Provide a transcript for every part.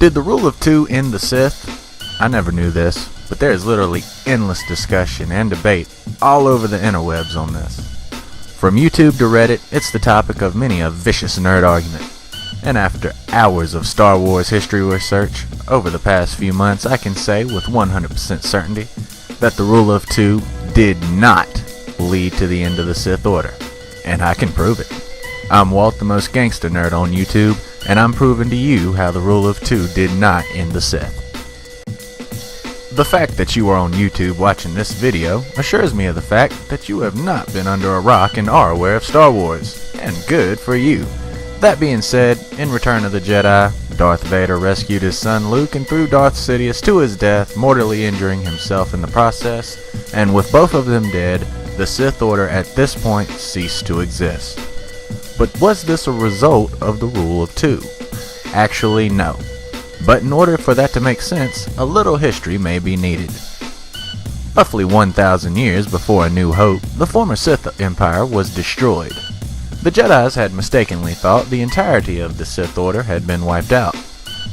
Did the rule of two end the Sith? I never knew this, but there is literally endless discussion and debate all over the interwebs on this. From YouTube to Reddit, it's the topic of many a vicious nerd argument. And after hours of Star Wars history research over the past few months, I can say with 100% certainty that the rule of two did not lead to the end of the Sith Order. And I can prove it. I'm Walt, the most gangster nerd on YouTube, and I'm proving to you how the rule of two did not end the Sith. The fact that you are on YouTube watching this video assures me of the fact that you have not been under a rock and are aware of Star Wars, and good for you. That being said, in Return of the Jedi, Darth Vader rescued his son Luke and threw Darth Sidious to his death, mortally injuring himself in the process, and with both of them dead, the Sith Order at this point ceased to exist. But was this a result of the rule of two? Actually, no. But in order for that to make sense, a little history may be needed. Roughly 1,000 years before A New Hope, the former Sith Empire was destroyed. The Jedis had mistakenly thought the entirety of the Sith Order had been wiped out.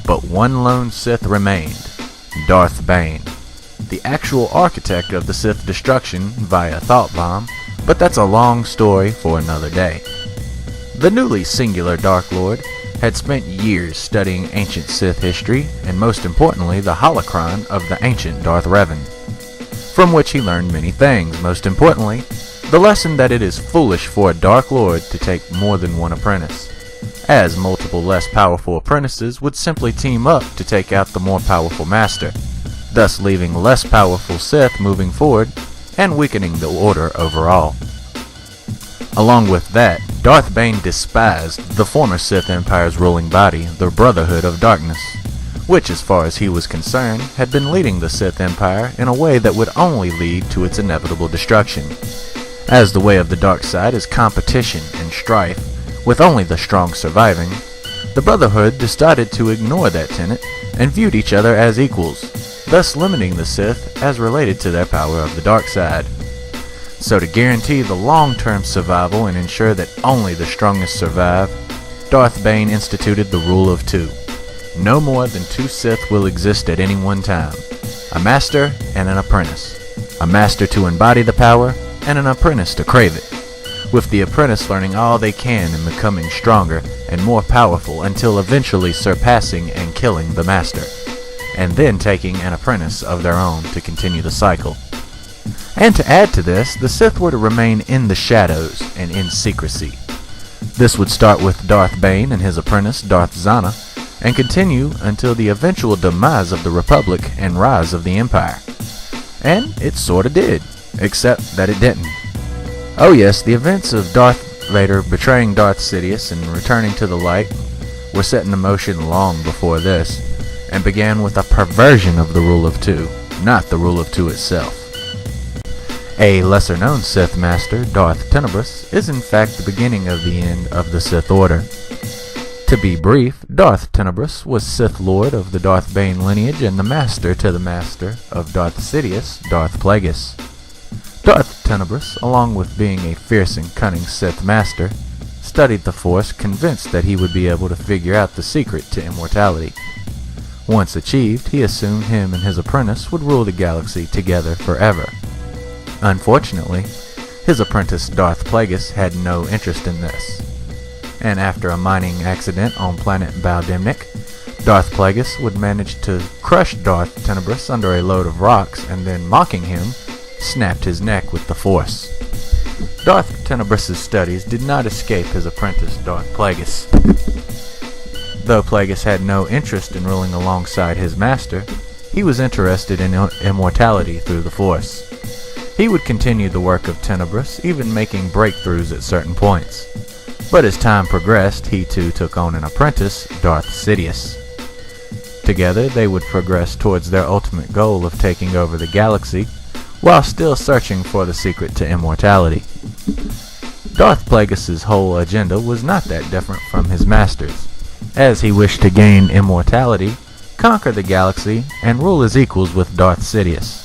But one lone Sith remained, Darth Bane, the actual architect of the Sith destruction via thought bomb, but that's a long story for another day. The newly singular Dark Lord had spent years studying ancient Sith history, and most importantly the holocron of the ancient Darth Revan, from which he learned many things, most importantly, the lesson that it is foolish for a Dark Lord to take more than one apprentice, as multiple less powerful apprentices would simply team up to take out the more powerful master, thus leaving less powerful Sith moving forward and weakening the Order overall. Along with that, Darth Bane despised the former Sith Empire's ruling body, the Brotherhood of Darkness, which, as far as he was concerned, had been leading the Sith Empire in a way that would only lead to its inevitable destruction. As the way of the dark side is competition and strife, with only the strong surviving, the Brotherhood decided to ignore that tenet and viewed each other as equals, thus limiting the Sith as related to their power of the dark side. So to guarantee the long-term survival and ensure that only the strongest survive, Darth Bane instituted the rule of two. No more than two Sith will exist at any one time, a master and an apprentice. A master to embody the power, and an apprentice to crave it, with the apprentice learning all they can and becoming stronger and more powerful until eventually surpassing and killing the master, and then taking an apprentice of their own to continue the cycle. And to add to this, the Sith were to remain in the shadows and in secrecy. This would start with Darth Bane and his apprentice Darth Zana, and continue until the eventual demise of the Republic and rise of the Empire. And it sorta did, except that it didn't. Oh yes, the events of Darth Vader betraying Darth Sidious and returning to the light were set in motion long before this, and began with a perversion of the rule of two, not the rule of two itself. A lesser-known Sith Master, Darth Tenebrous, is in fact the beginning of the end of the Sith Order. To be brief, Darth Tenebrous was Sith Lord of the Darth Bane lineage and the Master to the Master of Darth Sidious, Darth Plagueis. Darth Tenebrous, along with being a fierce and cunning Sith Master, studied the Force, convinced that he would be able to figure out the secret to immortality. Once achieved, he assumed him and his apprentice would rule the galaxy together forever. Unfortunately, his apprentice Darth Plagueis had no interest in this, and after a mining accident on planet Baldimnik, Darth Plagueis would manage to crush Darth Tenebrous under a load of rocks and then, mocking him, snapped his neck with the Force. Darth Tenebrous's studies did not escape his apprentice Darth Plagueis. Though Plagueis had no interest in ruling alongside his master, he was interested in immortality through the Force. He would continue the work of Tenebrous, even making breakthroughs at certain points. But as time progressed, he too took on an apprentice, Darth Sidious. Together, they would progress towards their ultimate goal of taking over the galaxy, while still searching for the secret to immortality. Darth Plagueis' whole agenda was not that different from his master's, as he wished to gain immortality, conquer the galaxy, and rule as equals with Darth Sidious.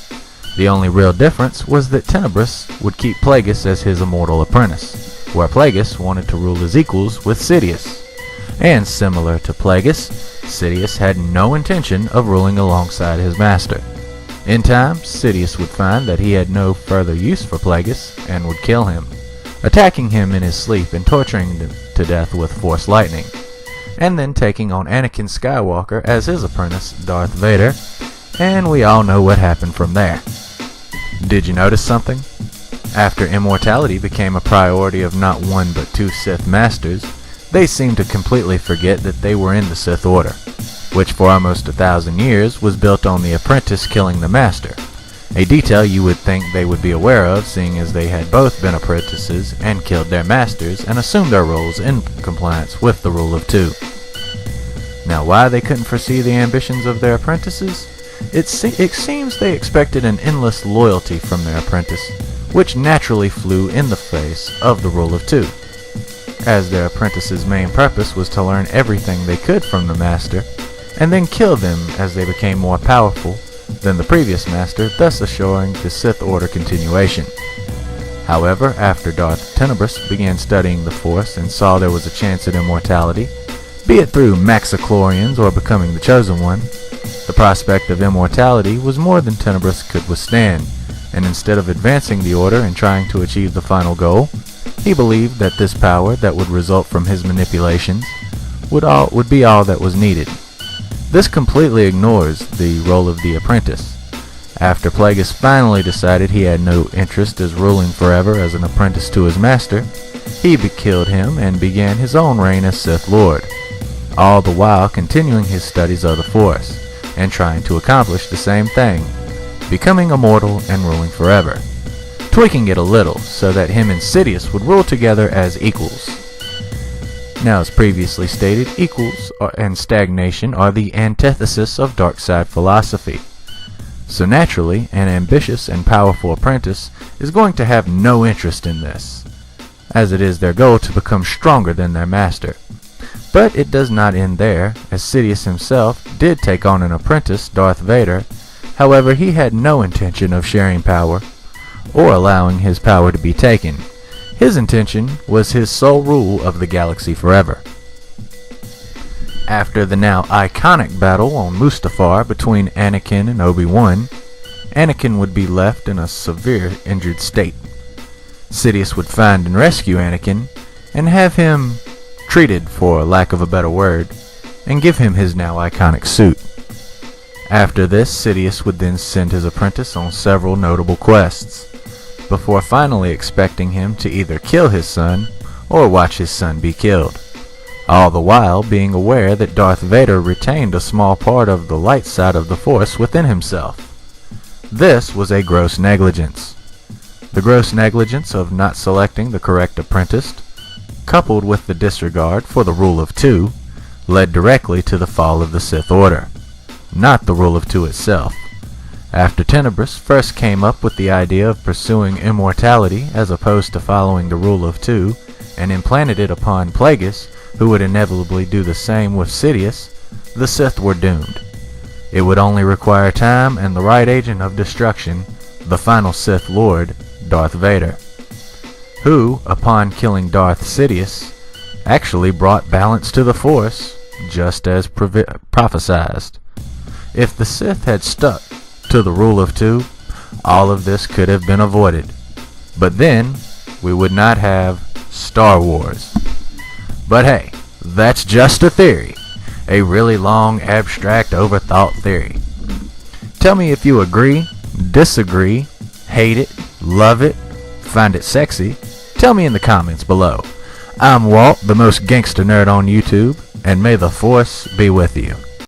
The only real difference was that Tenebrous would keep Plagueis as his immortal apprentice, where Plagueis wanted to rule as equals with Sidious. And similar to Plagueis, Sidious had no intention of ruling alongside his master. In time, Sidious would find that he had no further use for Plagueis and would kill him, attacking him in his sleep and torturing him to death with Force lightning, and then taking on Anakin Skywalker as his apprentice, Darth Vader, and we all know what happened from there. Did you notice something? After immortality became a priority of not one but two Sith Masters, they seemed to completely forget that they were in the Sith Order, which for almost 1,000 years was built on the apprentice killing the master, a detail you would think they would be aware of, seeing as they had both been apprentices and killed their masters and assumed their roles in compliance with the rule of two. Now, why they couldn't foresee the ambitions of their apprentices? It seems they expected an endless loyalty from their apprentice, which naturally flew in the face of the rule of two, as their apprentice's main purpose was to learn everything they could from the master, and then kill them as they became more powerful than the previous master, thus assuring the Sith Order continuation. However, after Darth Tenebrous began studying the Force and saw there was a chance at immortality, be it through Maxichlorians or becoming the Chosen One, the prospect of immortality was more than Tenebrous could withstand, and instead of advancing the Order and trying to achieve the final goal, he believed that this power that would result from his manipulations would be all that was needed. This completely ignores the role of the apprentice. After Plagueis finally decided he had no interest as ruling forever as an apprentice to his master, he killed him and began his own reign as Sith Lord, all the while continuing his studies of the Force and trying to accomplish the same thing, becoming immortal and ruling forever, tweaking it a little so that him and Sidious would rule together as equals. Now, as previously stated, equals and stagnation are the antithesis of dark side philosophy. So naturally, an ambitious and powerful apprentice is going to have no interest in this, as it is their goal to become stronger than their master. But it does not end there, as Sidious himself did take on an apprentice, Darth Vader. However, he had no intention of sharing power or allowing his power to be taken. His intention was his sole rule of the galaxy forever. After the now iconic battle on Mustafar between Anakin and Obi-Wan, Anakin would be left in a severe injured state. Sidious would find and rescue Anakin and have him treated, for lack of a better word, and give him his now iconic suit. After this, Sidious would then send his apprentice on several notable quests, before finally expecting him to either kill his son or watch his son be killed, all the while being aware that Darth Vader retained a small part of the light side of the Force within himself. This was a gross negligence. The gross negligence of not selecting the correct apprentice, coupled with the disregard for the rule of two, led directly to the fall of the Sith Order, not the rule of two itself. After Tenebrous first came up with the idea of pursuing immortality as opposed to following the rule of two, and implanted it upon Plagueis, who would inevitably do the same with Sidious, the Sith were doomed. It would only require time and the right agent of destruction, the final Sith Lord, Darth Vader, who, upon killing Darth Sidious, actually brought balance to the Force, just as prophesied. If the Sith had stuck to the rule of two, all of this could have been avoided. But then, we would not have Star Wars. But hey, that's just a theory. A really long, abstract, overthought theory. Tell me if you agree, disagree, hate it, love it, find it sexy. Tell me in the comments below. I'm Walt, the most gangster nerd on YouTube, and may the Force be with you.